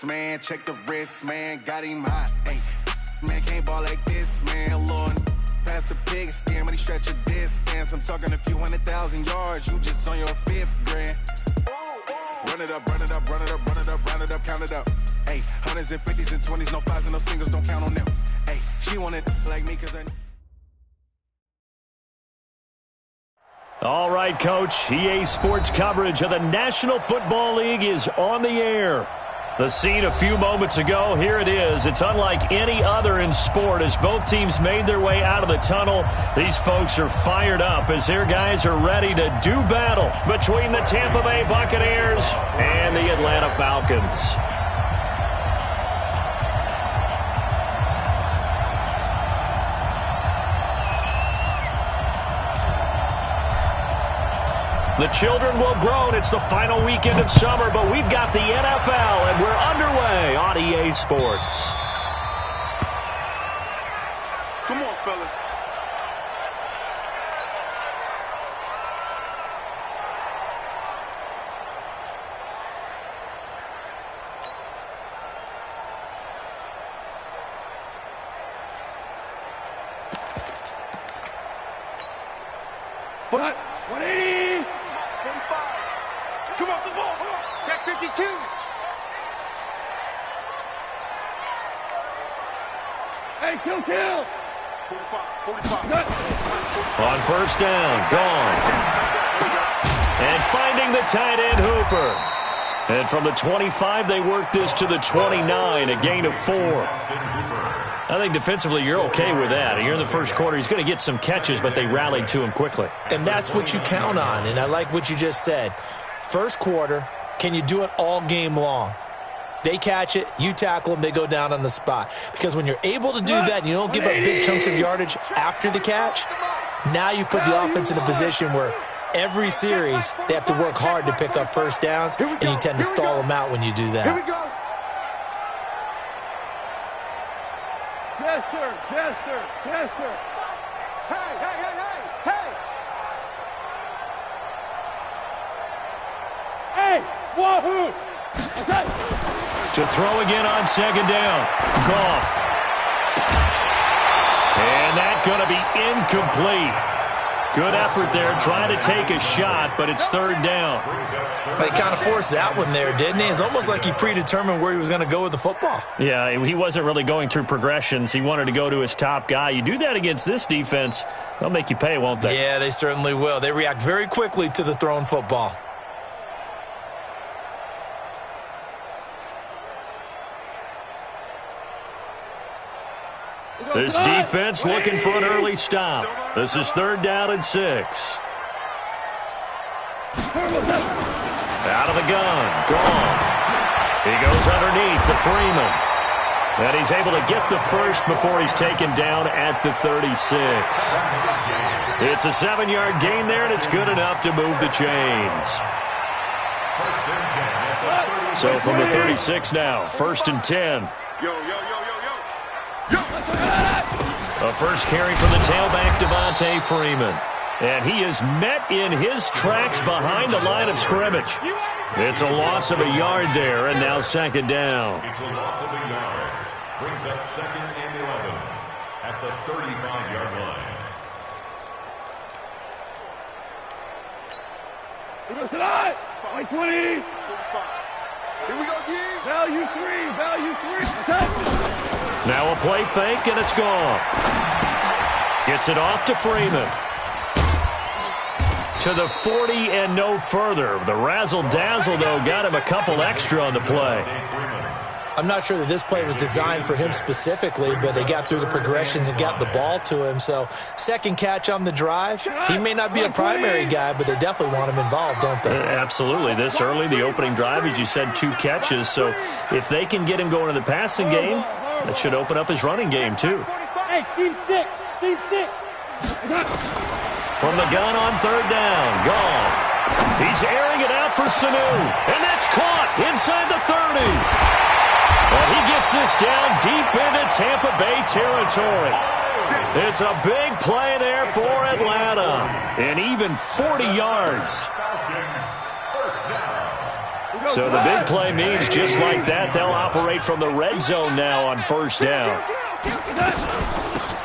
Man, check the wrist, man, got him hot. Hey, man, can't ball like this, man. Lord, past the pig skin when he stretch a distance. I'm talking a few 100,000 yards. You just on your 5th grand. Run it up, run it up, run it up, run it up, run it up, count it up. Hey, hundreds and 50s and 20s, no 5s and no singles, don't count on them. Hey, she want it like me, cause I. All right, Coach. EA Sports coverage of the National Football League is on the air. The scene a few moments ago, here it is. It's unlike any other in sport as both teams made their way out of the tunnel. These folks are fired up as their guys are ready to do battle between the Tampa Bay Buccaneers and the Atlanta Falcons. The children will grow, and it's the final weekend of summer, but we've got the NFL, and we're underway on EA Sports. Come on, fellas. What? 180! 45. Come off the ball. Check 52. Hey, kill. 45. On first down, gone. And finding the tight end, Hooper. And from the 25, they work this to the 29, a gain of 4. I think defensively you're okay with that. Here in the first quarter, he's going to get some catches, but they rallied to him quickly. And that's what you count on, and I like what you just said. First quarter, can you do it all game long? They catch it, you tackle them, they go down on the spot. Because when you're able to do that and you don't give up big chunks of yardage after the catch, now you put the offense in a position where every series they have to work hard to pick up first downs, and you tend to stall them out when you do that. Here we go. Yes, sir. Hey, wahoo! Okay. To throw again on second down. Goff. And that's going to be incomplete. Good effort there, trying to take a shot, but it's third down. They kind of forced that one there, didn't he? It's almost like he predetermined where he was going to go with the football. Yeah, he wasn't really going through progressions. He wanted to go to his top guy. You do that against this defense, they'll make you pay, won't they? Yeah, they certainly will. They react very quickly to the thrown football. This defense looking for an early stop. This is third down and 6. Out of the gun. Goff. He goes underneath to Freeman. And he's able to get the first before he's taken down at the 36. It's a 7-yard gain there, and it's good enough to move the chains. So from the 36 now, first and 10. A first carry for the tailback, Devontae Freeman. And he is met in his tracks behind the line of scrimmage. It's a loss of a yard there, and now second down. It's a loss of a yard. Brings up second and 11 at the 35-yard line. Here goes tonight. 20. Here we go, G. Value 3. Okay. Now a play fake, and it's gone. Gets it off to Freeman. To the 40 and no further. The razzle-dazzle, though, got him a couple extra on the play. I'm not sure that this play was designed for him specifically, but they got through the progressions and got the ball to him. So second catch on the drive. He may not be a primary guy, but they definitely want him involved, don't they? Absolutely. This early, the opening drive, as you said, 2 catches. So if they can get him going in the passing game, that should open up his running game, too. Hey, Steve 6. From the gun on third down, Goff. He's airing it out for Sanu, and that's caught inside the 30. And he gets this down deep into Tampa Bay territory. It's a big play there for Atlanta, and even 40 yards. So the big play means just like that, they'll operate from the red zone now on first down.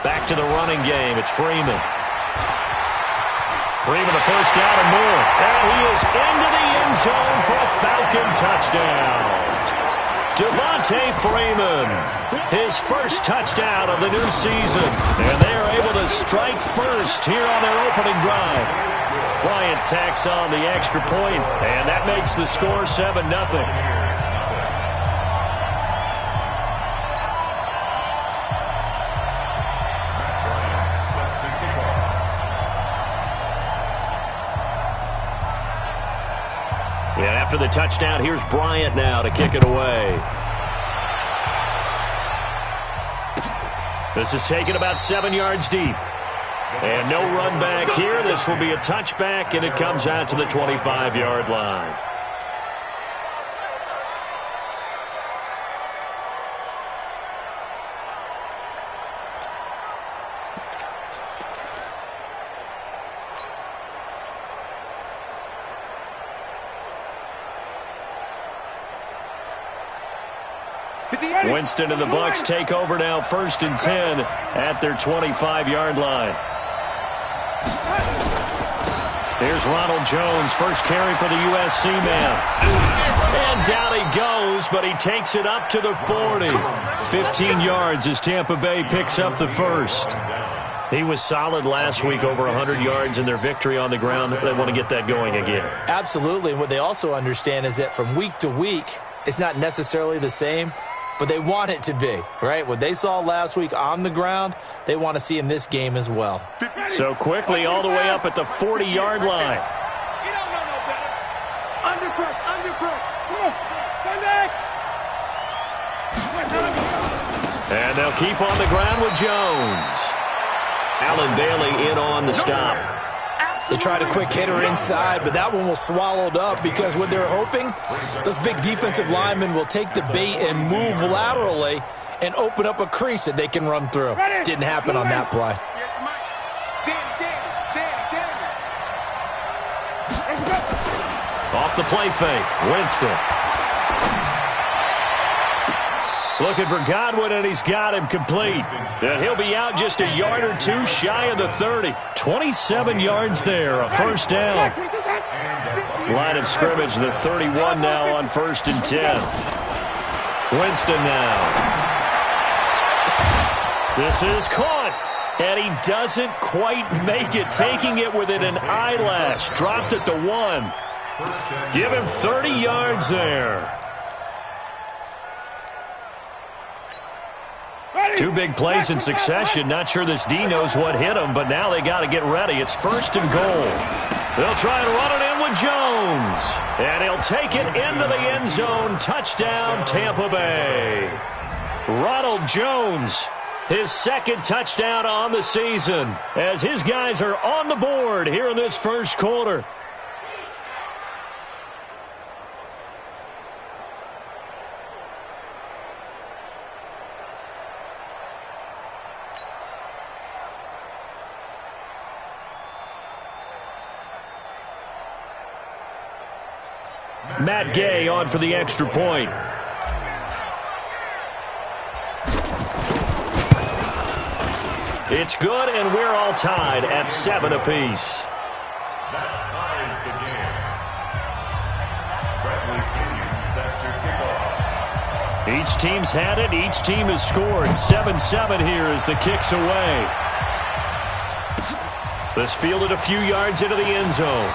Back to the running game. It's Freeman. Freeman the first down and more. And he is into the end zone for a Falcon touchdown. Devontae Freeman, his first touchdown of the new season. And they are able to strike first here on their opening drive. Bryant tacks on the extra point, and that makes the score 7-0. And after the touchdown, here's Bryant now to kick it away. This is taken about 7 yards deep. And no run back here. This will be a touchback, and it comes out to the 25-yard line. Winston and the Bucs take over now, 1st and 10 at their 25-yard line. Here's Ronald Jones, first carry for the USC man. And down he goes, but he takes it up to the 40. 15 yards as Tampa Bay picks up the first. He was solid last week, over 100 yards in their victory on the ground. They want to get that going again. Absolutely. And what they also understand is that from week to week, it's not necessarily the same, but they want it to be, right? What they saw last week on the ground, they want to see in this game as well. So quickly all the way up at the 40-yard line. You don't know no better. Under press. Come on. Stand back. And they'll keep on the ground with Jones. Alan Bailey in on the stop. They tried a quick hitter inside, but that one was swallowed up because what they're hoping, those big defensive linemen will take the bait and move laterally and open up a crease that they can run through. Didn't happen on that play. Off the play fake, Winston. Looking for Godwin, and he's got him complete. And he'll be out just a yard or two shy of the 30. 27 yards there, a first down. Line of scrimmage, the 31 now on 1st and 10. Winston now. This is caught, and he doesn't quite make it, taking it within an eyelash. Dropped at the 1. Give him 30 yards there. Two big plays in succession. Not sure this D knows what hit him, but now they got to get ready. It's 1st and goal. They'll try and run it in with Jones. And he'll take it into the end zone. Touchdown, Tampa Bay. Ronald Jones, his 2nd touchdown on the season, as his guys are on the board here in this first quarter. Matt Gay on for the extra point. It's good, and we're all tied at 7 apiece. That ties the game. Bradley Pinion set to kickoff. Each team's had it. Each team has scored. 7-7 here as the kick's away. This fielded a few yards into the end zone.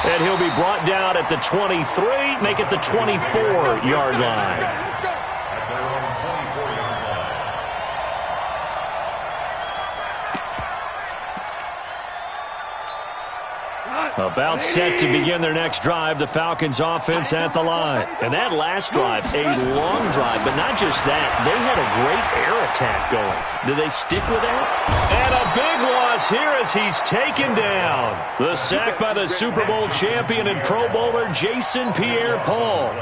And he'll be brought down at the 23, make it the 24-yard line. At their own 24-yard line. About set to begin their next drive, the Falcons offense at the line. And that last drive, a long drive, but not just that. They had a great air attack going. Do they stick with that? And a big loss here as he's taken down. The sack by the Super Bowl champion and Pro Bowler Jason Pierre-Paul.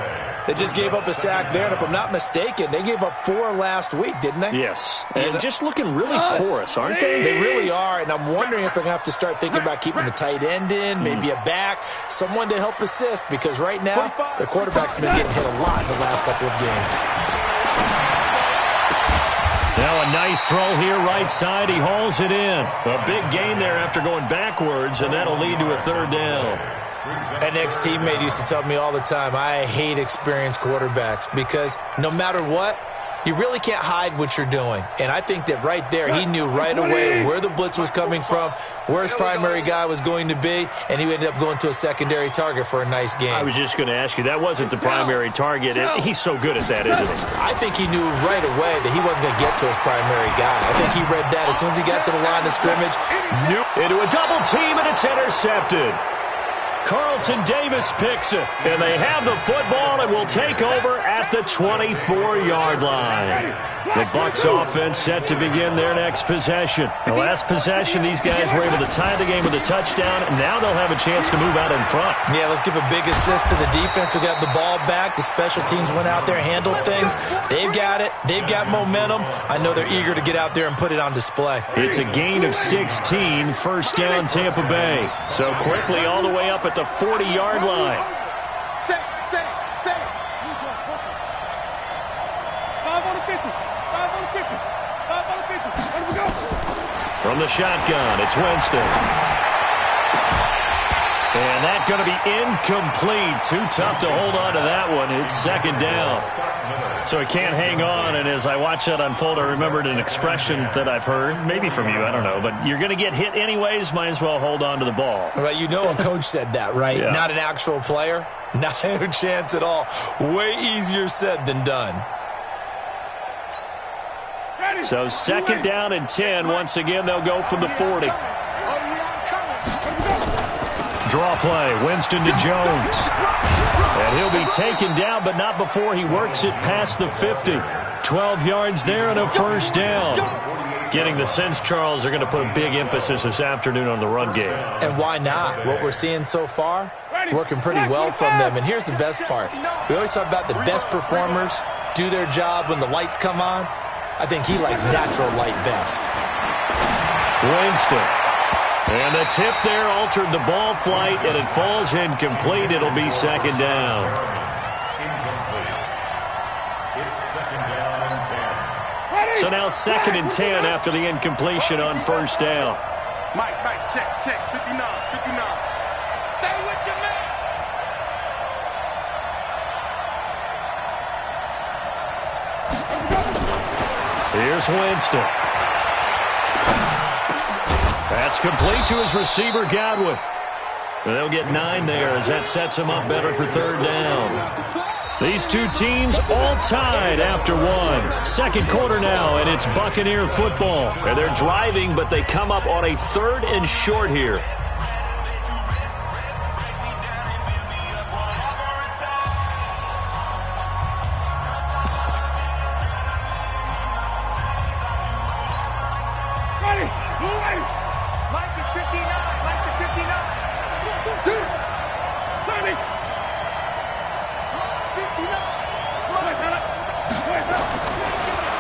They just gave up a sack there, and if I'm not mistaken, they gave up 4 last week, didn't they? Yes. And just looking really porous, aren't they? They really are, and I'm wondering if they're going to have to start thinking about keeping the tight end in, maybe a back, someone to help assist, because right now, their quarterback's been getting hit a lot in the last couple of games. Now a nice throw here, right side. He hauls it in. A big gain there after going backwards, and that'll lead to a 3rd down. An ex-teammate used to tell me all the time, I hate experienced quarterbacks because no matter what, you really can't hide what you're doing. And I think that right there, he knew right away where the blitz was coming from, where his primary guy was going to be, and he ended up going to a secondary target for a nice game. I was just going to ask you, that wasn't the primary target. He's so good at that, isn't he? I think he knew right away that he wasn't going to get to his primary guy. I think he read that as soon as he got to the line of scrimmage. Into a double team, and it's intercepted. Carlton Davis picks it, and they have the football and will take over at the 24-yard line. The Bucs offense set to begin their next possession. The last possession, these guys were able to tie the game with a touchdown, and now they'll have a chance to move out in front. Yeah, let's give a big assist to the defense who got the ball back. The special teams went out there, handled things. They've got it. They've got momentum. I know they're eager to get out there and put it on display. It's a gain of 16, 1st down Tampa Bay. So quickly all the way up at the 40-yard line. Safe. 5 on the 50. 5 on the 50. 5 on the 50. Where do we go? From the shotgun, it's Winston. And that's going to be incomplete. Too tough to hold on to that one. It's 2nd down. So it can't hang on, and as I watch that unfold, I remembered an expression that I've heard, maybe from you, I don't know, but you're going to get hit anyways, might as well hold on to the ball. Well, you know a coach said that, right? Yeah. Not an actual player. Not a chance at all. Way easier said than done. So 2nd down and 10. Once again, they'll go from the 40. Draw play, Winston to Jones. And he'll be taken down, but not before he works it past the 50. 12 yards there and a 1st down. Getting the sense, Charles, they're going to put a big emphasis this afternoon on the run game. And why not? What we're seeing so far, it's working pretty well from them. And here's the best part. We always talk about the best performers do their job when the lights come on. I think he likes natural light best. Winston. And the tip there altered the ball flight, and it falls incomplete. It'll be 2nd down. Incomplete. It's 2nd down and 10. So now 2nd and 10 after the incompletion on 1st down. Mike, check. 59. Stay with your man. Here's Winston. That's complete to his receiver, Godwin. They'll get 9 there as that sets him up better for 3rd down. These two teams all tied after 1. 2nd quarter now, and it's Buccaneer football. And they're driving, but they come up on a 3rd and short here.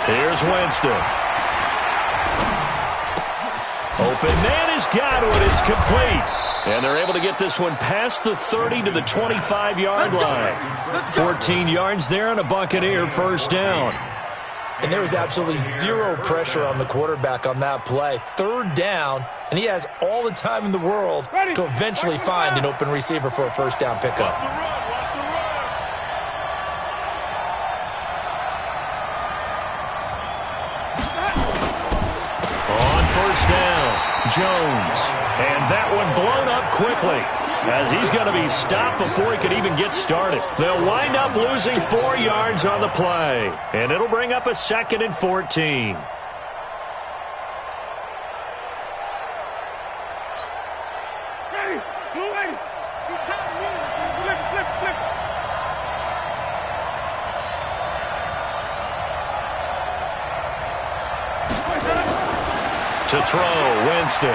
Here's Winston. Open man is Godwin. It's complete. And they're able to get this one past the 30 to the 25-yard line. 14 yards there and a Buccaneer 1st down. And there was absolutely zero pressure on the quarterback on that play. 3rd down, and he has all the time in the world to eventually find an open receiver for a 1st down pickup. On 1st down, Jones. And that one blown up quickly as he's going to be stopped before he could even get started. They'll wind up losing 4 yards on the play, and it'll bring up a 2nd and 14. To throw, Winston.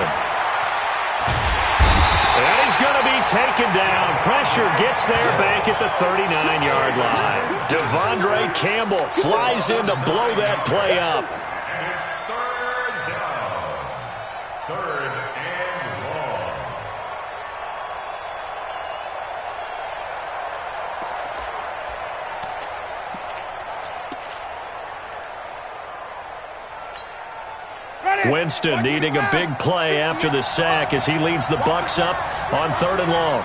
And he's going to be taken down. Pressure gets there back at the 39-yard line. Devondre Campbell flies in to blow that play up. And it's third down. Third and long. Winston needing a big play after the sack as he leads the Bucs up on 3rd and long.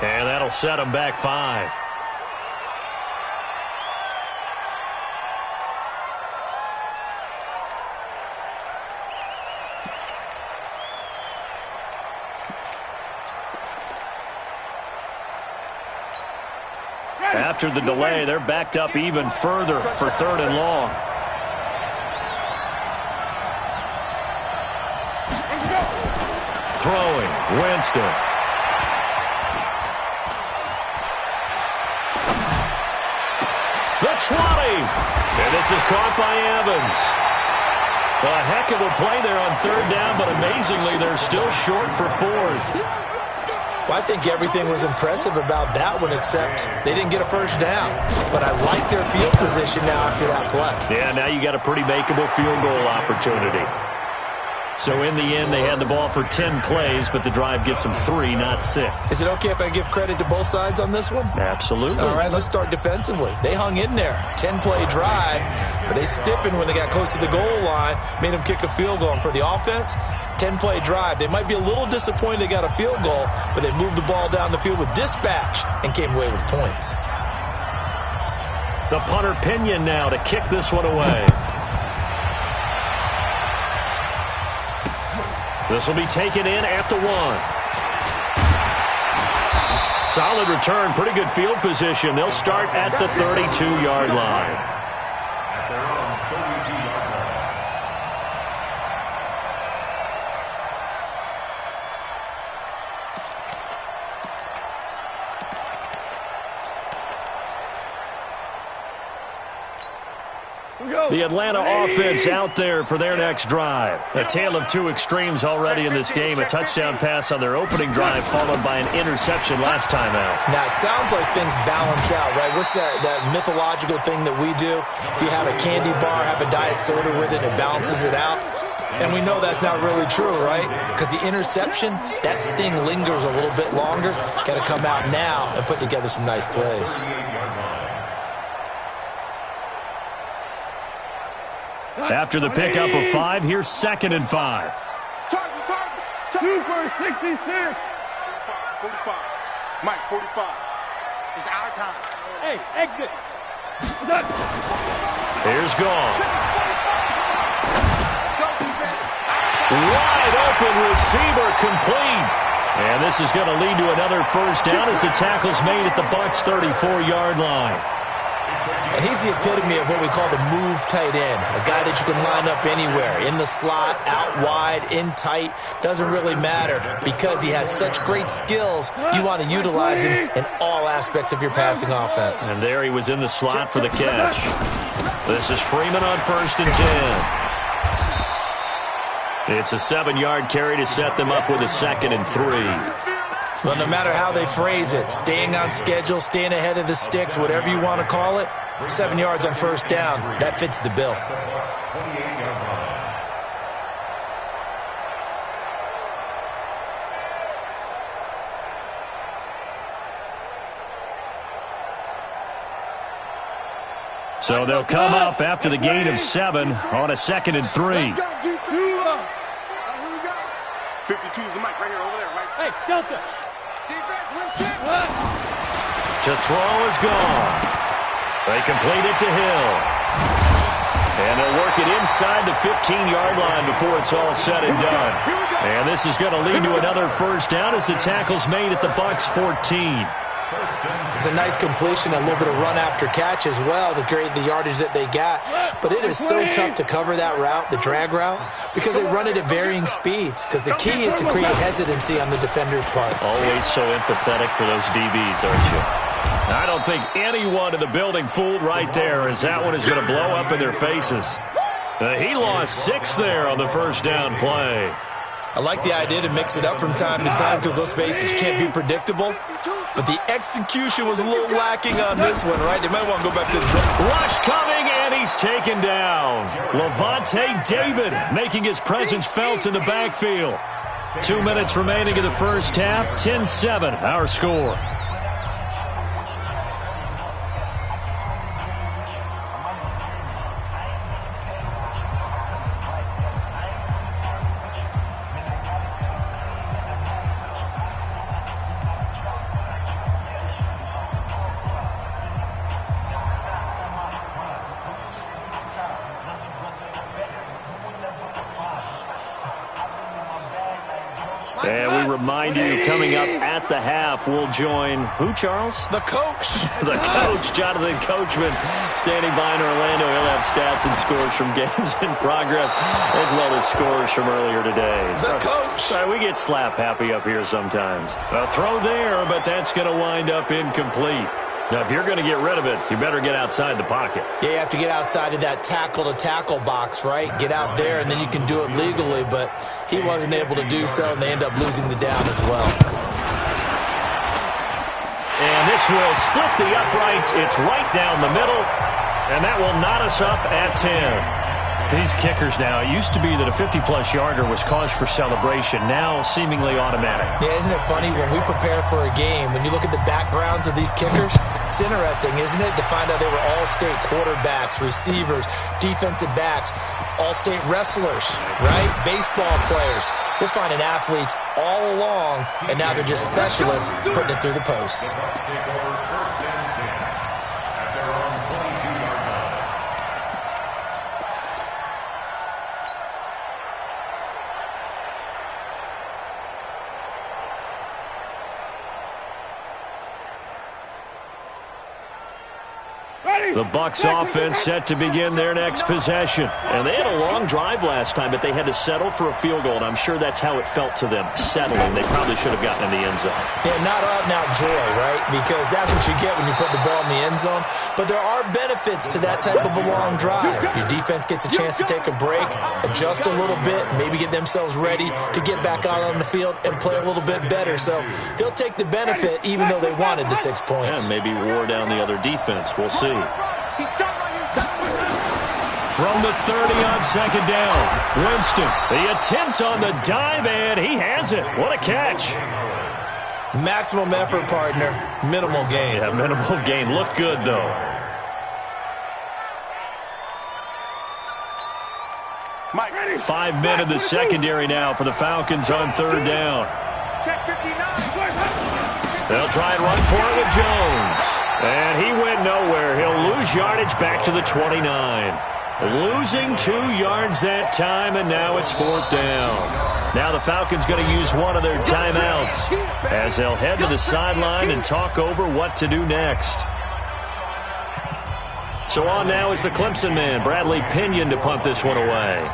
And that'll set him back 5. After the delay, they're backed up even further for 3rd and long. Throwing, Winston. The 20. And this is caught by Evans. A heck of a play there on 3rd down, but amazingly, they're still short for 4th. Well, I think everything was impressive about that one, except they didn't get a first down. But I like their field position now after that play. Yeah, now you got a pretty makeable field goal opportunity. So in the end, they had the ball for 10 plays, but the drive gets them 3, not 6. Is it okay if I give credit to both sides on this one? Absolutely. All right, let's start defensively. They hung in there. 10-play drive, but they stiffened when they got close to the goal line, made them kick a field goal. And for the offense, 10-play drive. They might be a little disappointed they got a field goal, but they moved the ball down the field with dispatch and came away with points. The punter Pinion now to kick this one away. This will be taken in at the 1. Solid return, pretty good field position. They'll start at the 32-yard line. At their own 32-yard line. The Atlanta offense out there for their next drive. A tale of two extremes already in this game. A touchdown pass on their opening drive followed by an interception last time out. Now, it sounds like things balance out, right? What's that mythological thing that we do? If you have a candy bar, have a diet soda with it, it balances it out. And we know that's not really true, right? Because the interception, that sting lingers a little bit longer. Got to come out now and put together some nice plays. After the pickup of 5, here's 2nd and 5. Target. 2 for 66. 45. Mike, 45. It's our time. Hey, exit. Here's Gall. Let's go, defense. Wide open receiver complete. And this is going to lead to another first down as the tackle's made at the Bucs' 34-yard line. And he's the epitome of what we call the move tight end, a guy that you can line up anywhere, in the slot, out wide, in tight, doesn't really matter because he has such great skills. You want to utilize him in all aspects of your passing offense. And there he was in the slot for the catch. This is Freeman on 1st and 10. It's a 7-yard carry to set them up with a 2nd and 3. Well, no matter how they phrase it, staying on schedule, staying ahead of the sticks, whatever you want to call it, 7 yards on first down, that fits the bill. So they'll come up after the gain of 7 on a 2nd and 3. 52 is the mic right here, over there, right? Hey, Delta. Defense, win shit. To throw is gone. They complete it to Hill. And they'll work it inside the 15-yard line before it's all said and done. And this is going to lead to another first down as the tackle's made at the Bucs' 14. First and 10. It's a nice completion, a little bit of run after catch as well to create the yardage that they got. But it is so tough to cover that route, the drag route, because they run it at varying speeds. Because the key is to create hesitancy on the defender's part. Always so empathetic for those DBs, aren't you? I don't think anyone in the building fooled right there, as that one is going to blow up in their faces. He lost 6 there on the first down play. I like the idea to mix it up from time to time because, let's face it, you can't be predictable. But the execution was a little lacking on this one, right? They might want to go back to the draw. Rush coming, and he's taken down. Levante David making his presence felt in the backfield. 2 minutes remaining in the first half, 10-7 our score. And we remind you, coming up at the half, we'll join who, Charles? The coach. The coach, Jonathan Coachman, standing by in Orlando. He'll have stats and scores from games in progress, as well as scores from earlier today. The coach. Sorry, we get slap happy up here sometimes. A throw there, but that's going to wind up incomplete. Now, if you're going to get rid of it, you better get outside the pocket. Yeah, you have to get outside of that tackle-to-tackle box, right? Get out there, and then you can do it legally, but he wasn't able to do so, and they end up losing the down as well. And this will split the uprights. It's right down the middle, and that will knot us up at 10. These kickers now, it used to be that a 50-plus yarder was cause for celebration, now seemingly automatic. Yeah, isn't it funny when we prepare for a game, when you look at the backgrounds of these kickers, it's interesting, isn't it, to find out they were all-state quarterbacks, receivers, defensive backs, all-state wrestlers, right? Baseball players. We're finding athletes all along, and now they're just specialists putting it through the posts. The Bucs offense set to begin their next possession. And they had a long drive last time, but they had to settle for a field goal, and I'm sure that's how it felt to them, settling. They probably should have gotten in the end zone. Yeah, not out and out joy, right? Because that's what you get when you put the ball in the end zone. But there are benefits to that type of a long drive. Your defense gets a chance to take a break, adjust a little bit, maybe get themselves ready to get back out on the field and play a little bit better. So they'll take the benefit even though they wanted the 6 points. And maybe wore down the other defense. We'll see. From the 30 on second down, Winston, the attempt on the dive, and he has it. What a catch. Maximum effort, partner. Minimal gain. Yeah, minimal gain. Looked good, though. Mike, ready? 5 men in the secondary now for the Falcons on third down. Check 59. They'll try and run for it with Jones. And he went nowhere. He'll lose yardage back to the 29. Losing 2 yards that time, and now it's fourth down. Now the Falcons going to use one of their timeouts as they'll head to the sideline and talk over what to do next. So on now is the Clemson man, Bradley Pinion, to punt this one away.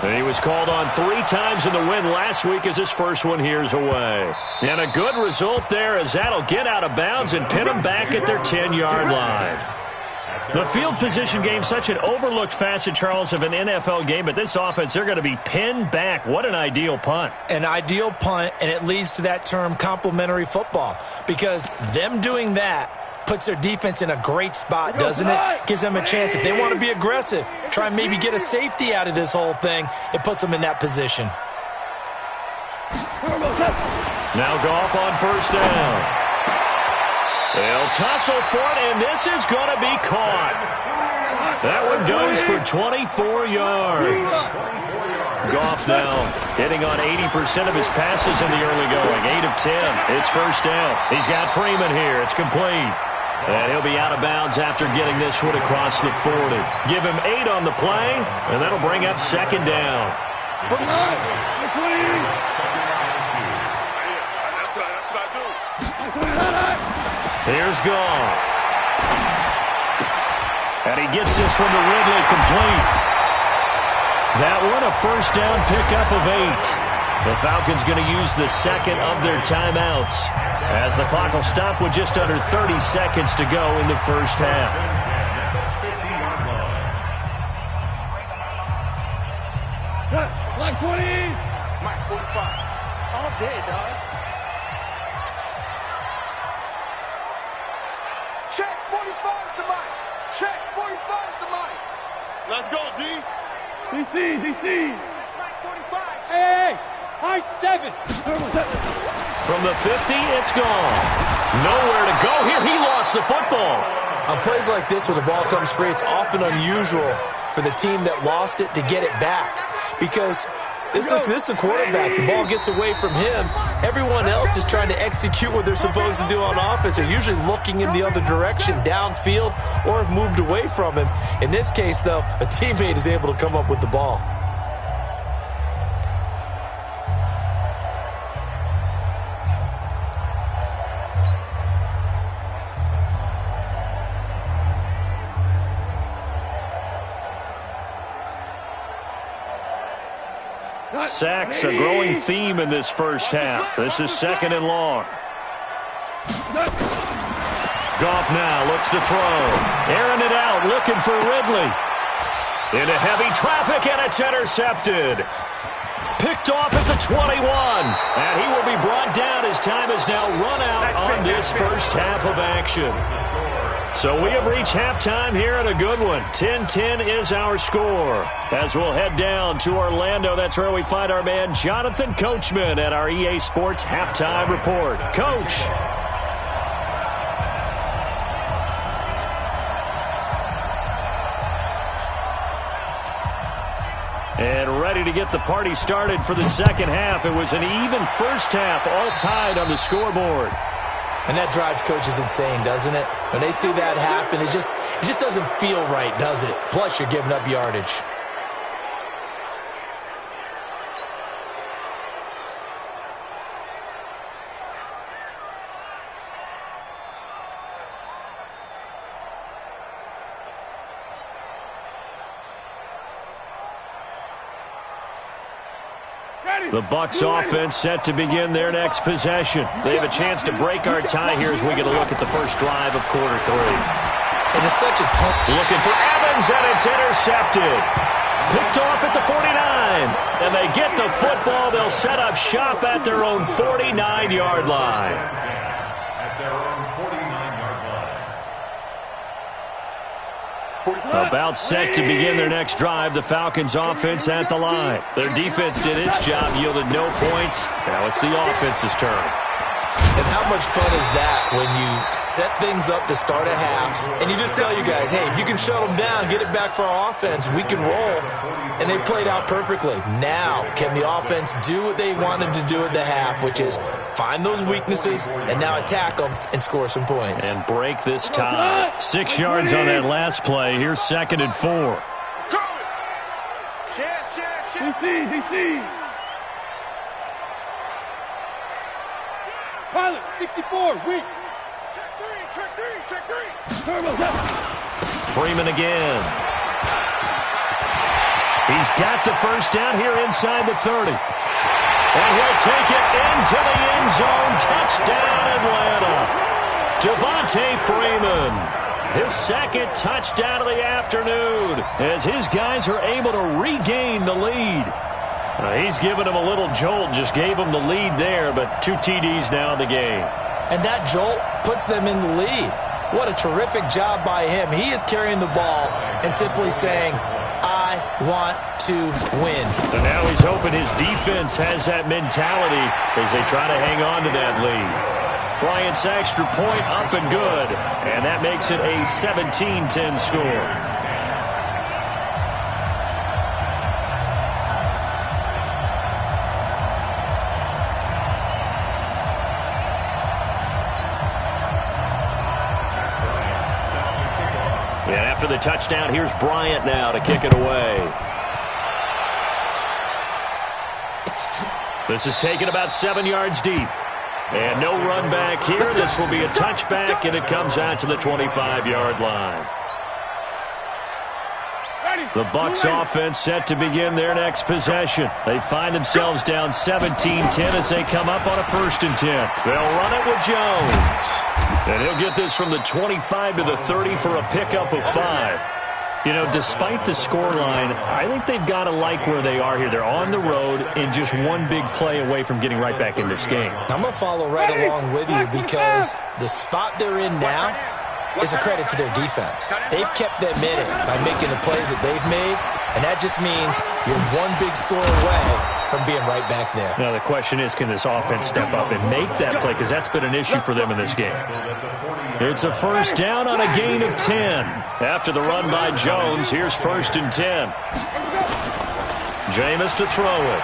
And he was called on 3 times in the win last week as his first one here's away. And a good result there as that'll get out of bounds and pin them back at their 10-yard line. The field position game, such an overlooked facet, Charles, of an NFL game, but this offense, they're going to be pinned back. What an ideal punt. An ideal punt, and it leads to that term complementary football, because them doing that puts their defense in a great spot, doesn't it? Gives them a chance. If they want to be aggressive, try and maybe get a safety out of this whole thing, it puts them in that position. Now Goff on first down. They'll tussle for it, and this is going to be caught. That one goes for 24 yards. Goff now hitting on 80% of his passes in the early going. 8 of 10. It's first down. He's got Freeman here. It's complete. And he'll be out of bounds after getting this one across the 40. Give him 8 on the play, and that'll bring up second down. That's what I do. Here's Goff. And he gets this one to Ridley complete. That one a first down pickup of 8. The Falcons going to use the second of their timeouts as the clock will stop with just under 30 seconds to go in the first half. Like 20. Mike 45. All day, dog. Check 45 to Mike. Check 45 to Mike. Let's go, D. DC. Mike 45. Hey, high 7. From the 50, it's gone. Nowhere to go here. He lost the football. On plays like this where the ball comes free, it's often unusual for the team that lost it to get it back. Because this is the quarterback. The ball gets away from him. Everyone else is trying to execute what they're supposed to do on offense. They're usually looking in the other direction, downfield, or have moved away from him. In this case, though, a teammate is able to come up with the ball. Sacks, a growing theme in this first half. This is second and long. Goff now looks to throw. Airing it out, looking for Ridley. Into heavy traffic, and it's intercepted. Picked off at the 21. And he will be brought down as time is now run out on this first half of action. So we have reached halftime here at a good one. 10-10 is our score. As we'll head down to Orlando, that's where we find our man Jonathan Coachman at our EA Sports Halftime Report. Coach. And ready to get the party started for the second half. It was an even first half, all tied on the scoreboard. And that drives coaches insane, doesn't it? When they see that happen, it just doesn't feel right, does it? Plus, you're giving up yardage. The Bucs offense set to begin their next possession. They have a chance to break our tie here as we get a look at the first drive of quarter 3. And it's such a tough... Looking for Evans, and it's intercepted. Picked off at the 49. And they get the football. They'll set up shop at their own 49-yard line. At their own 49-yard line. About set to begin their next drive, the Falcons offense at the line. Their defense did its job, yielded no points. Now it's the offense's turn. And how much fun is that when you set things up to start a half and you just tell you guys, hey, if you can shut them down, get it back for our offense, we can roll. And they played out perfectly. Now, can the offense do what they wanted to do at the half, which is find those weaknesses and now attack them and score some points. And break this tie. 6 yards on that last play. Here's 2nd and 4. DC. Pilot, 64, weak. Check three. Turbo's up. Freeman again. He's got the first down here inside the 30. And he'll take it into the end zone. Touchdown, Atlanta. Devontae Freeman. His second touchdown of the afternoon as his guys are able to regain the lead. He's given him a little jolt, just gave him the lead there, but 2 TDs now in the game. And that jolt puts them in the lead. What a terrific job by him. He is carrying the ball and simply saying, I want to win. And now he's hoping his defense has that mentality as they try to hang on to that lead. Bryant's extra point up and good, and that makes it a 17-10 score. And after the touchdown, here's Bryant now to kick it away. This is taken about 7 yards deep. And no run back here. This will be a touchback, and it comes out to the 25-yard line. The Bucs offense set to begin their next possession. They find themselves down 17-10 as they come up on a 1st and 10. They'll run it with Jones. And he'll get this from the 25 to the 30 for a pickup of 5. You know, despite the scoreline, I think they've got to like where they are here. They're on the road and just one big play away from getting right back in this game. I'm going to follow right along with you because the spot they're in now is a credit to their defense. They've kept them in it by making the plays that they've made, and that just means you're one big score away from being right back there. Now the question is, can this offense step up and make that play? Because that's been an issue for them in this game. It's a 1st down on a gain of 10. After the run by Jones, here's 1st and 10. Jameis to throw it.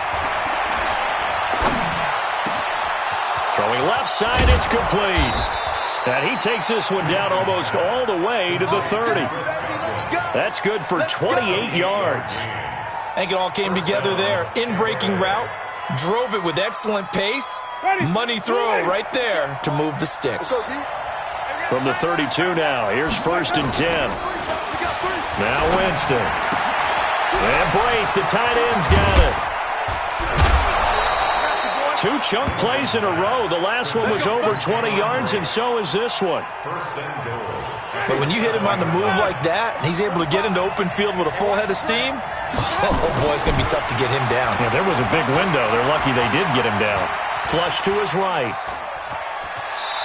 Throwing left side, it's complete. And he takes this one down almost all the way to the 30. That's good for 28 yards. I think it all came together there. In-breaking route, drove it with excellent pace. Money throw right there to move the sticks. From the 32 now, here's 1st and 10. Now Winston. And Brate, the tight end's got it. 2 chunk plays in a row. The last one was over 20 yards, and so is this one. But when you hit him on the move like that, and he's able to get into open field with a full head of steam, oh boy, it's going to be tough to get him down. Yeah, there was a big window. They're lucky they did get him down. Flush to his right.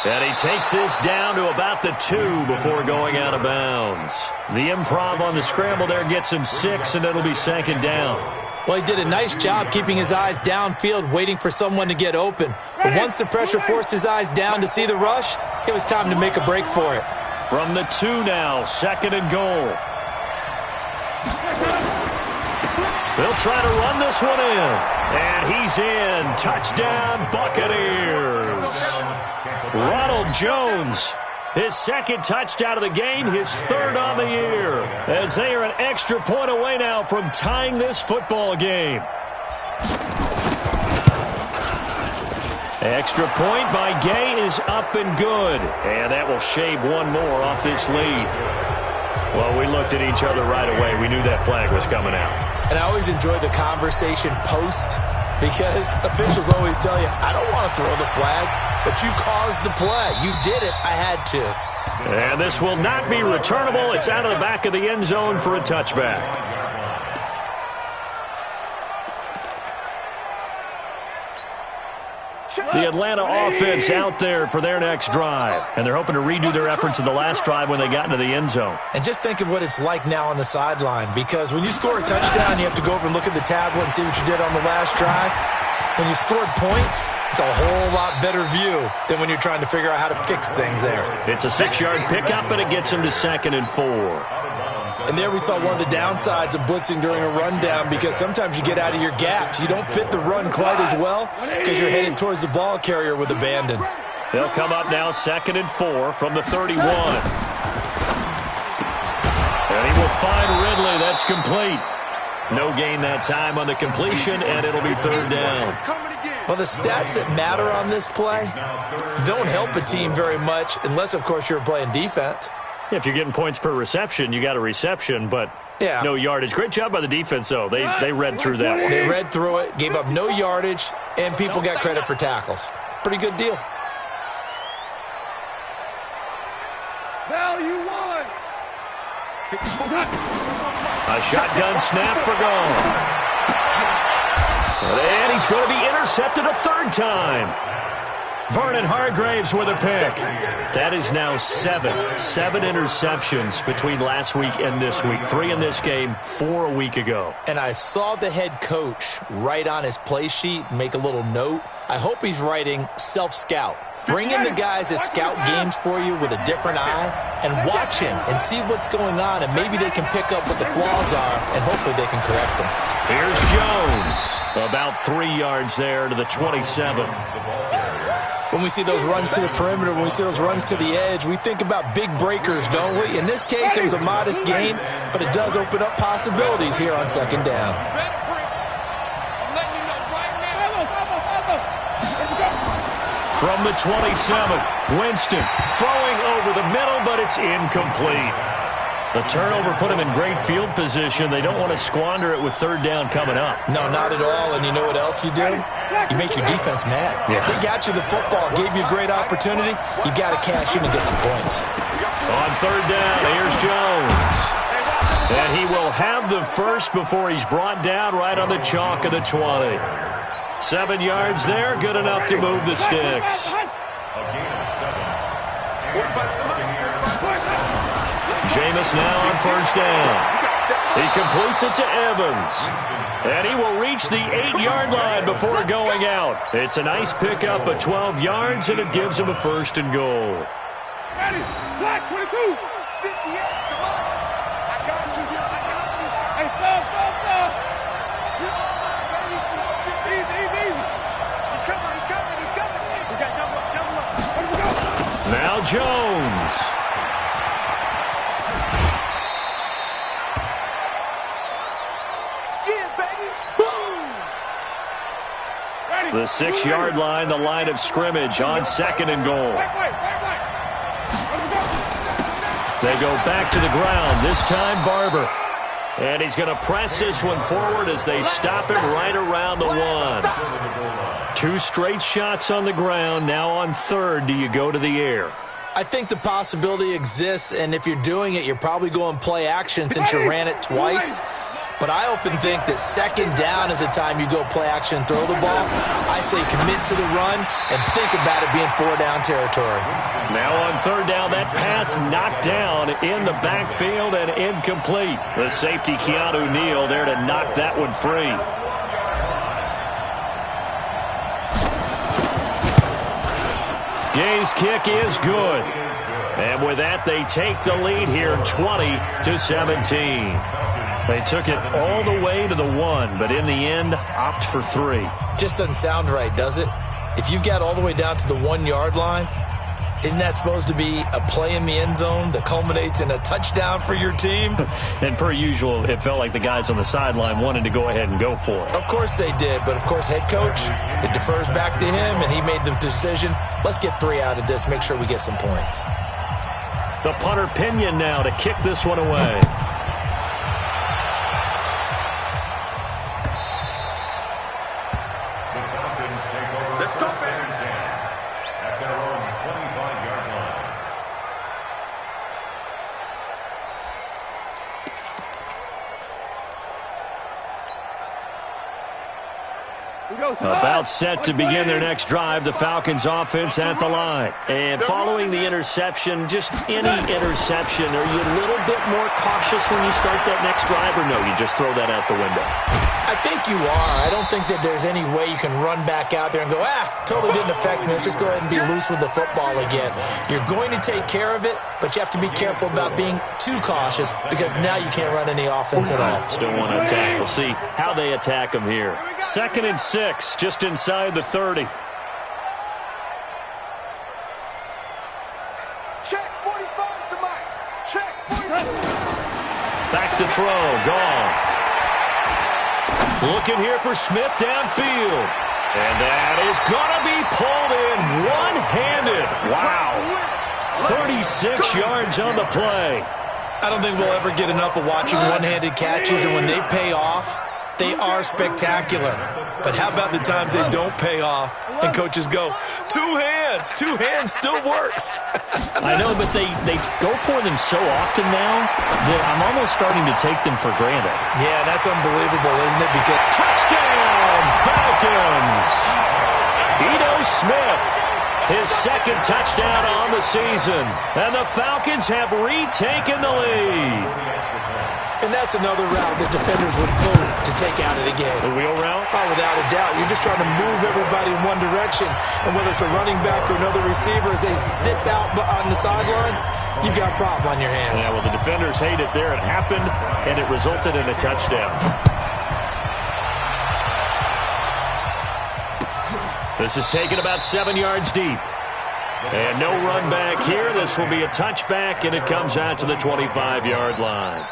And he takes this down to about the 2 before going out of bounds. The improv on the scramble there gets him 6, and it'll be 2nd down. Well, he did a nice job keeping his eyes downfield, waiting for someone to get open. But once the pressure forced his eyes down to see the rush, it was time to make a break for it. From the 2 now, 2nd and goal. They'll try to run this one in. And he's in. Touchdown, Buccaneers. Ronald Jones, his 2nd touchdown of the game, his 3rd on the year, as they are an extra point away now from tying this football game. Extra point by Gay is up and good, and that will shave one more off this lead. Well, we looked at each other right away. We knew that flag was coming out. And I always enjoy the conversation post, because officials always tell you, I don't want to throw the flag, but you caused the play. You did it. I had to. And this will not be returnable. It's out of the back of the end zone for a touchback. The Atlanta offense out there for their next drive. And they're hoping to redo their efforts in the last drive when they got into the end zone. And just think of what it's like now on the sideline, because when you score a touchdown, you have to go over and look at the tablet and see what you did on the last drive. When you scored points, it's a whole lot better view than when you're trying to figure out how to fix things there. It's a 6-yard pickup, and it gets them to 2nd and 4. And there we saw one of the downsides of blitzing during a rundown, because sometimes you get out of your gaps. You don't fit the run quite as well because you're headed towards the ball carrier with abandon. They'll come up now 2nd and 4 from the 31. And he will find Ridley. That's complete. No gain that time on the completion, and it'll be 3rd down. Well, the stats that matter on this play don't help a team very much unless, of course, you're playing defense. If you're getting points per reception, you got a reception, but no yardage. Great job by the defense, though. They read through that one. They read through it, gave up no yardage, and people got credit for tackles. Pretty good deal. Value 1. A shotgun snap for gone. And he's going to be intercepted a 3rd time. Vernon Hargraves with a pick. That is now 7 interceptions between last week and this week. 3 in this game, 4 a week ago. And I saw the head coach write on his play sheet, make a little note. I hope he's writing self-scout. Bring in the guys that scout games for you with a different eye and watch him and see what's going on, and maybe they can pick up what the flaws are, and hopefully they can correct them. Here's Jones. About 3 yards there to the 27. When we see those runs to the perimeter, when we see those runs to the edge, we think about big breakers, don't we? In this case, it was a modest gain, but it does open up possibilities here on 2nd down. From the 27, Winston throwing over the middle, but it's incomplete. The turnover put him in great field position. They don't want to squander it with third down coming up. No, not at all. And you know what else you do? You make your defense mad. Yeah. They got you the football, gave you a great opportunity. You got to cash in and get some points. On third down, here's Jones. And he will have the first before he's brought down right on the chalk of the 20. 7 yards there, good enough to move the sticks. Jameis now on first down. He completes it to Evans. And he will reach the 8-yard line before going out. It's a nice pickup of 12 yards, and it gives him a first and goal. Ready, black, 22. 58, come on. I got you. Hey, stop. Easy. He's coming. We got double up. Where do we go? Now Jones. The 6-yard line, the line of scrimmage on second and goal. They go back to the ground, this time Barber. And he's going to press this one forward as they stop him right around the 1. 2 straight shots on the ground. Now on third, do you go to the air? I think the possibility exists, and if you're doing it, you're probably going play action since you ran it twice. But I often think that second down is a time you go play action and throw the ball. I say commit to the run and think about it being 4-down territory. Now on third down, that pass knocked down in the backfield and incomplete. The safety, Keanu Neal, there to knock that one free. Gay's kick is good. And with that, they take the lead here 20-17. They took it all the way to the 1, but in the end, opt for 3. Just doesn't sound right, does it? If you get all the way down to the 1-yard line, isn't that supposed to be a play in the end zone that culminates in a touchdown for your team? And per usual, it felt like the guys on the sideline wanted to go ahead and go for it. Of course they did, but of course head coach, it defers back to him, and he made the decision, let's get 3 out of this, make sure we get some points. The punter Pinion now to kick this one away. About set to begin their next drive, the Falcons offense at the line. And following the interception, just any interception, are you a little bit more cautious when you start that next drive, or no, you just throw that out the window? I think you are. I don't think that there's any way you can run back out there and go, totally didn't affect me. Let's just go ahead and be loose with the football again. You're going to take care of it, but you have to be careful about being too cautious because now you can't run any offense at all. Still want to attack. We'll see how they attack them here. 2nd and 6, just inside the 30. Check 45 to Mike. Check 45. Back to throw. Goff. Looking here for Smith downfield. And that is going to be pulled in one-handed. Wow. 36 yards on the play. I don't think we'll ever get enough of watching one-handed catches, and when they pay off, they are spectacular. But how about the times they don't pay off and coaches go, 2 hands. 2 hands still works. I know, but they go for them so often now that I'm almost starting to take them for granted. Yeah, that's unbelievable, isn't it? Because touchdown, Falcons! Ito Smith, his 2nd touchdown on the season. And the Falcons have retaken the lead. And that's another route that defenders would vote to take out of the game. The wheel route? Oh, without a doubt. You're just trying to move everybody in one direction. And whether it's a running back or another receiver, as they zip out on the sideline, you've got a problem on your hands. Yeah, well, the defenders hate it there. It happened, and it resulted in a touchdown. This is taken about 7 yards deep. And no run back here. This will be a touchback, and it comes out to the 25-yard line.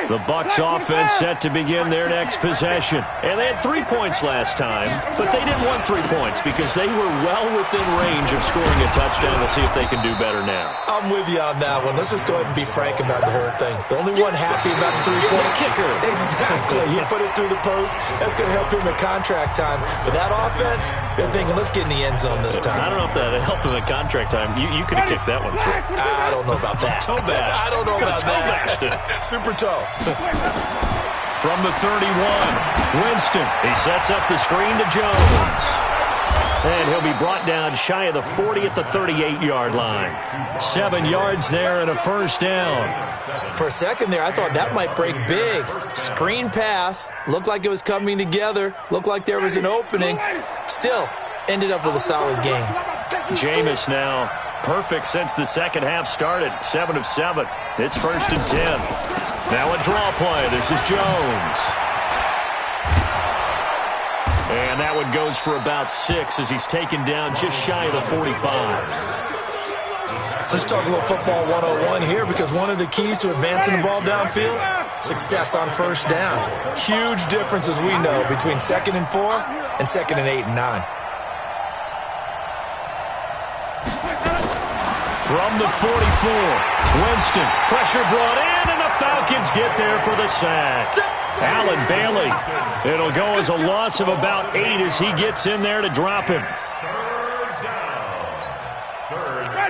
The Bucs offense set to begin their next possession. And they had 3 points last time, but they didn't want 3 points because they were well within range of scoring a touchdown. We'll see if they can do better now. I'm with you on that one. Let's just go ahead and be frank about the whole thing. The only one happy about the three-point kicker. Exactly. He put it through the post. That's going to help him at contract time. But that offense, they're thinking, let's get in the end zone this time. I don't know if that helped him at contract time. You could have kicked that one through. I don't know about that. Toe bash. I don't know about that. Super toe. From the 31, Winston. He sets up the screen to Jones. And he'll be brought down shy of the 40 at the 38-yard line. 7 yards there and a first down. For a second there, I thought that might break big. Screen pass. Looked like it was coming together. Looked like there was an opening. Still, ended up with a solid game. Jameis now perfect since the second half started. 7 of 7. It's 1st and 10. Now a draw play. This is Jones. And that one goes for about 6 as he's taken down just shy of the 45. Let's talk a little football 101 here, because one of the keys to advancing the ball downfield, success on first down. Huge difference, as we know, between 2nd and 4 and 2nd and 8 and 9. From the 44, Winston, pressure brought in, and the Falcons get there for the sack. Allen Bailey, it'll go as a loss of about 8 as he gets in there to drop him.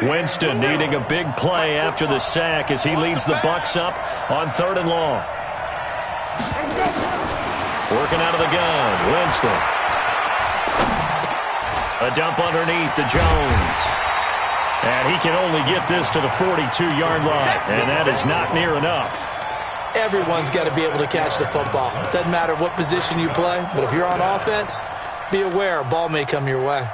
Winston needing a big play after the sack as he leads the Bucs up on 3rd and long. Working out of the gun, Winston. A dump underneath to Jones. And he can only get this to the 42-yard line, and that is not near enough. Everyone's got to be able to catch the football. Doesn't matter what position you play, but if you're on offense, be aware a ball may come your way.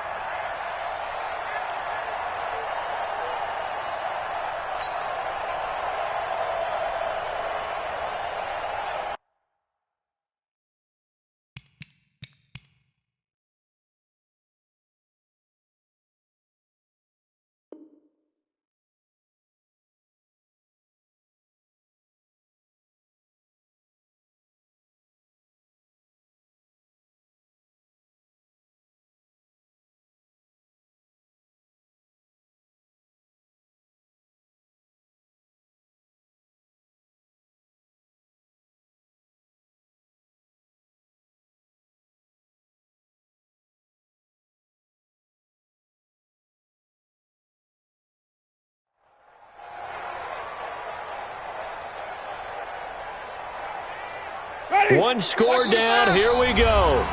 One score down, here we go.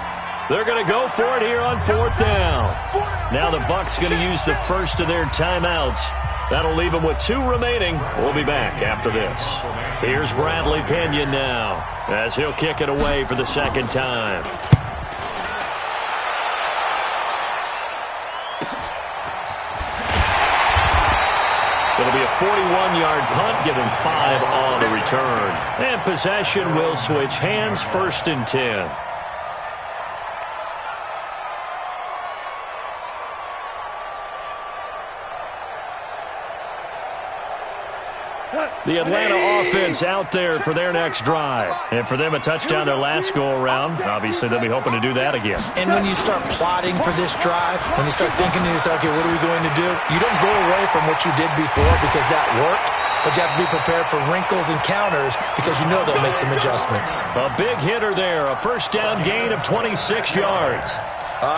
They're going to go for it here on 4th down. Now the Bucs going to use the first of their timeouts. That'll leave them with 2 remaining. We'll be back after this. Here's Bradley Pinion now as he'll kick it away for the 2nd time. It'll be a 41-yard punt, giving 5 on the return. And possession will switch hands, 1st and 10. The Atlanta offense out there for their next drive. And for them, a touchdown their last go-around. Obviously, they'll be hoping to do that again. And when you start plotting for this drive, when you start thinking to yourself, okay, what are we going to do? You don't go away from what you did before because that worked, but you have to be prepared for wrinkles and counters because you know they'll make some adjustments. A big hitter there, a first down gain of 26 yards.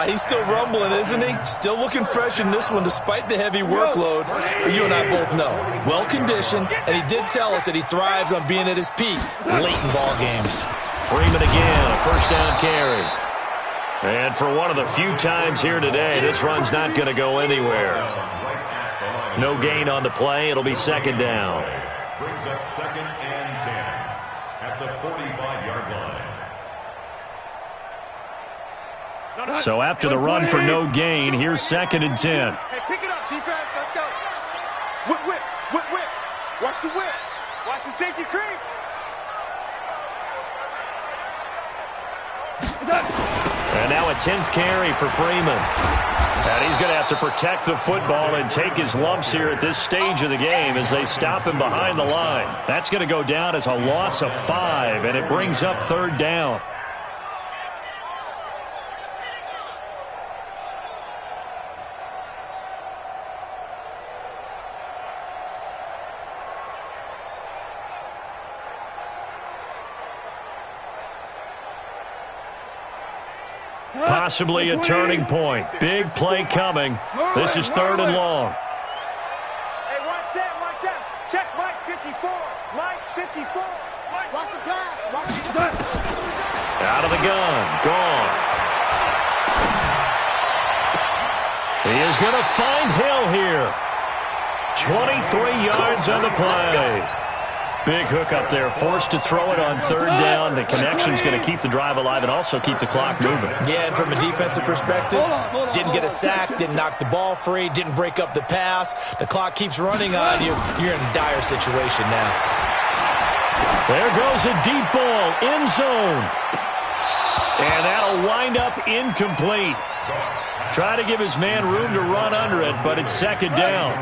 He's still rumbling, isn't he? Still looking fresh in this one despite the heavy workload. But you and I both know, well-conditioned, and he did tell us that he thrives on being at his peak late in ball games. Freeman again, a first down carry. And for one of the few times here today, this run's not going to go anywhere. No gain on the play. It'll be 2nd down. Brings up 2nd and 10 at the 45-yard line. So after the run for no gain, here's 2nd and 10. Hey, pick it up, defense. Let's go. Whip, whip, whip, whip. Watch the whip. Watch the safety creep. And now a 10th carry for Freeman. And he's going to have to protect the football and take his lumps here at this stage of the game as they stop him behind the line. That's going to go down as a loss of 5, and it brings up 3rd down. Possibly a turning point. Big play coming. This is 3rd and long. Hey, one set. Check Mike 54. Mike 54. Watch the pass. Watch the pass. Out of the gun. Gone. He is going to find Hill here. 23 yards on the play. Big hook up there, forced to throw it on 3rd down. The connection's going to keep the drive alive and also keep the clock moving. Yeah, and from a defensive perspective, didn't get a sack, didn't knock the ball free, didn't break up the pass. The clock keeps running on you. You're in a dire situation now. There goes a deep ball, end zone. And that'll wind up incomplete. Try to give his man room to run under it, but it's 2nd down.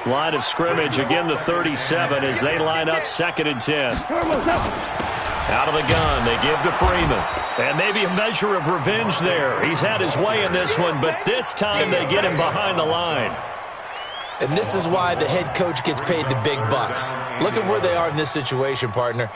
Line of scrimmage, again the 37 as they line up 2nd and 10. Out of the gun, they give to Freeman. And maybe a measure of revenge there. He's had his way in this one, but this time they get him behind the line. And this is why the head coach gets paid the big bucks. Look at where they are in this situation, partner.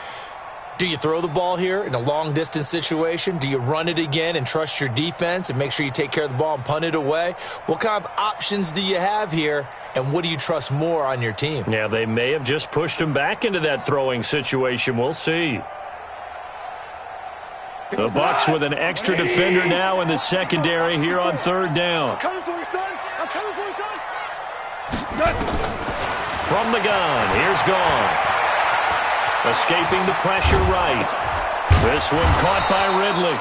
Do you throw the ball here in a long-distance situation? Do you run it again and trust your defense and make sure you take care of the ball and punt it away? What kind of options do you have here, and what do you trust more on your team? Yeah, they may have just pushed him back into that throwing situation. We'll see. The Bucs with an extra defender now in the secondary here on 3rd down. I'm coming for you, son. I'm coming for you, son. From the gun, here's Goff. Escaping the pressure right. This one caught by Ridley.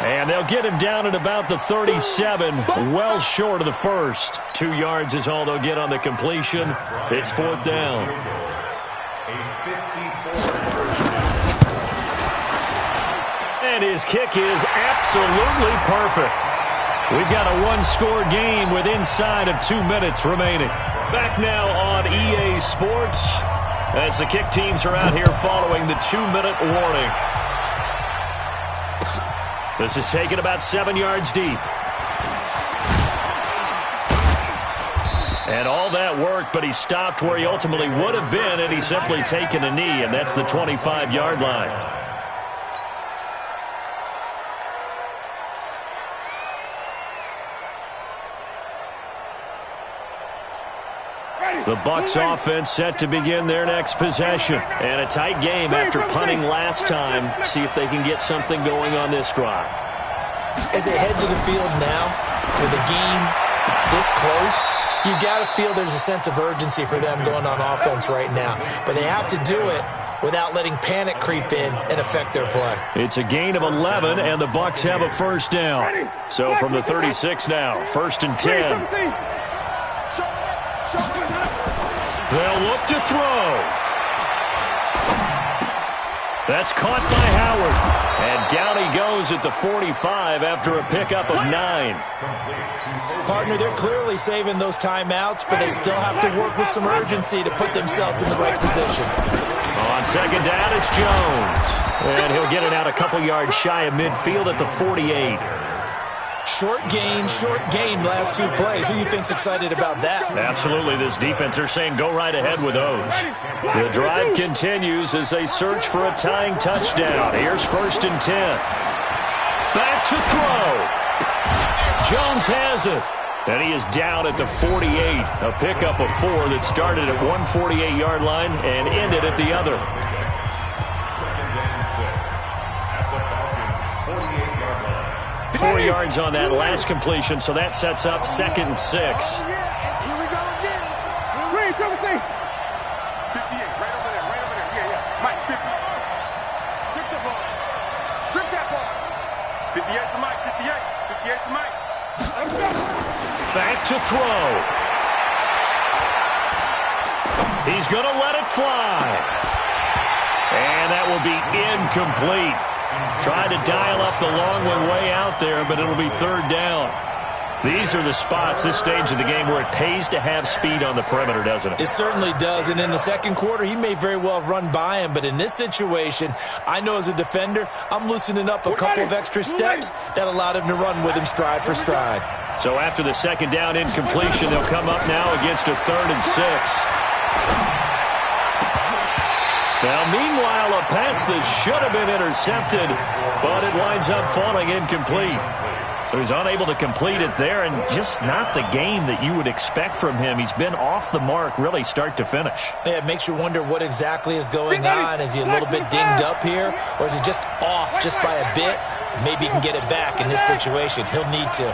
And they'll get him down at about the 37, well short of the first. 2 yards is all they'll get on the completion. It's 4th down. And his kick is absolutely perfect. We've got a one-score game with inside of 2 minutes remaining. Back now on EA Sports as the kick teams are out here following the 2-minute warning. This is taken about 7 yards deep. And all that work, but he stopped where he ultimately would have been, and he's simply taken a knee, and that's the 25-yard line. The Bucs offense set to begin their next possession. And a tight game after punting last time. See if they can get something going on this drive. As they head to the field now, with the game this close, you've got to feel there's a sense of urgency for them going on offense right now. But they have to do it without letting panic creep in and affect their play. It's a gain of 11, and the Bucs have a 1st down. So from the 36 now, 1st and 10. They'll look to throw. That's caught by Howard. And down he goes at the 45 after a pickup of 9. Partner, they're clearly saving those timeouts, but they still have to work with some urgency to put themselves in the right position. On 2nd down, it's Jones. And he'll get it out a couple yards shy of midfield at the 48. Short gain last 2 plays. Who do you think's excited about that? Absolutely. This defense, they're saying go right ahead with those. The drive continues as they search for a tying touchdown. Here's 1st and 10. Back to throw. Jones has it. And he is down at the 48. A pickup of 4 that started at 148-yard line and ended at the other. 4 yards on that last completion, so that sets up 2nd and 6. Here we go again. Reed, come and see. 58, right over there. Yeah. Mike, 58. Strip the ball. Strip that ball. 58 for Mike, 58. 58 for Mike. Back to throw. He's going to let it fly. And that will be incomplete. Tried to dial up the long one way out there, but it'll be third down. These are the spots, this stage of the game, where it pays to have speed on the perimeter, doesn't it? It certainly does, and in the second quarter, he may very well have run by him, but in this situation, I know as a defender, I'm loosening up a couple of extra steps that allowed him to run with him stride for stride. So after the second down incompletion, they'll come up now against a 3rd and 6. Now, meanwhile, a pass that should have been intercepted, but it winds up falling incomplete. So he's unable to complete it there, and just not the game that you would expect from him. He's been off the mark really start to finish. Yeah, it makes you wonder what exactly is going on. Is he a little bit dinged up here, or is he just off just by a bit? Maybe he can get it back in this situation. He'll need to.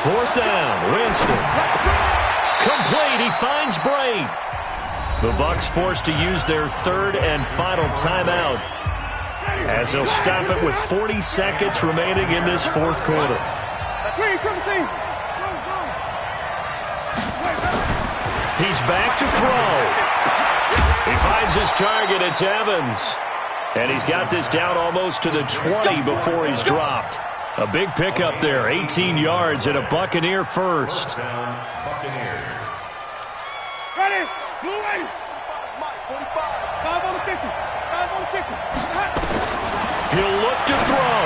4th down, Winston. Complete, he finds Brain. The Bucs forced to use their 3rd and final timeout, as they'll stop it with 40 seconds remaining in this 4th quarter. He's back to throw. He finds his target. It's Evans. And he's got this down almost to the 20 before he's dropped. A big pickup there, 18 yards and a Buccaneer first. Ready? Blue way. 5 on the 50. 5 on the 50. He'll look to throw.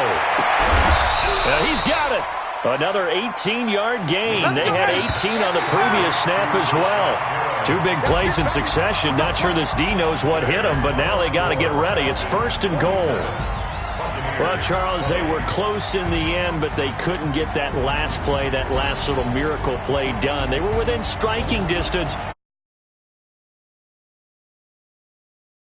He's got it. Another 18-yard gain. They had 18 on the previous snap as well. 2 big plays in succession. Not sure this D knows what hit him, but now they got to get ready. It's 1st and goal. Well, Charles, they were close in the end, but they couldn't get that last play, that last little miracle play done. They were within striking distance.